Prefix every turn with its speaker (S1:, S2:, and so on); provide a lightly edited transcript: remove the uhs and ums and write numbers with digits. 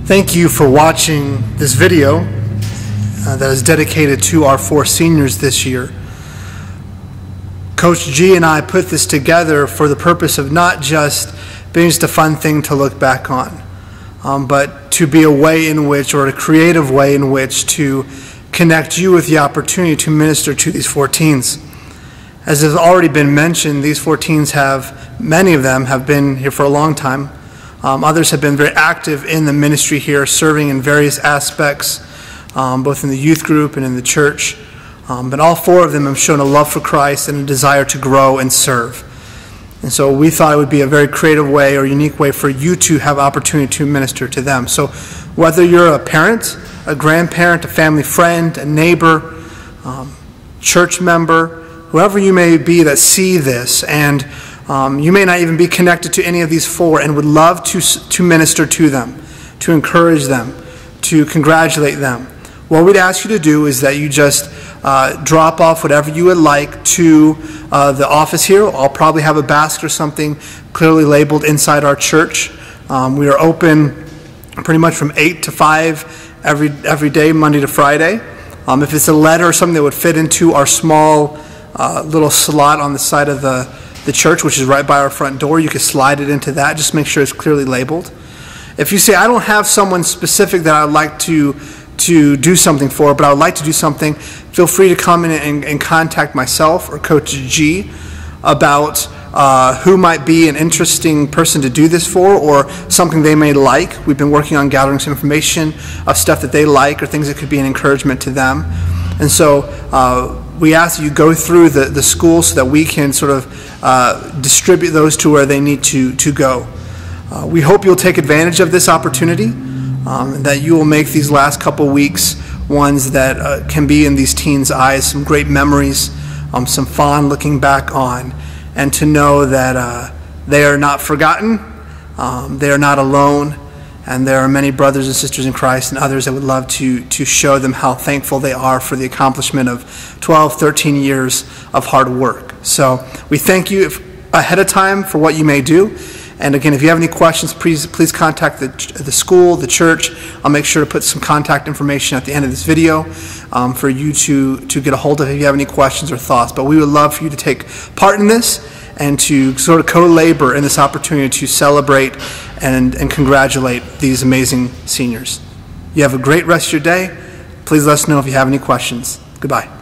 S1: Thank you for watching this video that is dedicated to our 4 seniors this year. Coach G and I put this together for the purpose of not just being just a fun thing to look back on, but to be a way in which, or a creative way in which, to connect you with the opportunity to minister to these 4 teens. As has already been mentioned, these 4 teens many of them have been here for a long time. Others have been very active in the ministry here, serving in various aspects, both in the youth group and in the church. But all 4 of them have shown a love for Christ and a desire to grow and serve. And so we thought it would be a very creative way or unique way for you to have opportunity to minister to them. So whether you're a parent, a grandparent, a family friend, a neighbor, church member, whoever you may be that see this, and you may not even be connected to any of these four and would love to minister to them, to encourage them, to congratulate them. What we'd ask you to do is that you just drop off whatever you would like to the office here. I'll probably have a basket or something clearly labeled inside our church. We are open pretty much from 8 to 5 every day, Monday to Friday. If it's a letter or something that would fit into our small little slot on the side of the church, which is right by our front door, you can slide it into that. Just make sure it's clearly labeled. If you say, I don't have someone specific that I'd like to do something for, but I would like to do something, feel free to come in and contact myself or Coach G about who might be an interesting person to do this for, or something they may like. We've been working on gathering some information of stuff that they like or things that could be an encouragement to them. And so we ask that you go through the school so that we can sort of distribute those to where they need to go. We hope you'll take advantage of this opportunity, that you will make these last couple weeks ones that can be in these teens' eyes some great memories, some fond looking back on, and to know that they are not forgotten, they are not alone, and there are many brothers and sisters in Christ and others that would love to show them how thankful they are for the accomplishment of 12, 13 years of hard work. So we thank you ahead of time for what you may do. And again, if you have any questions, please contact the school, the church. I'll make sure to put some contact information at the end of this video for you to get a hold of if you have any questions or thoughts. But we would love for you to take part in this and to sort of co-labor in this opportunity to celebrate and congratulate these amazing seniors. You have a great rest of your day. Please let us know if you have any questions. Goodbye.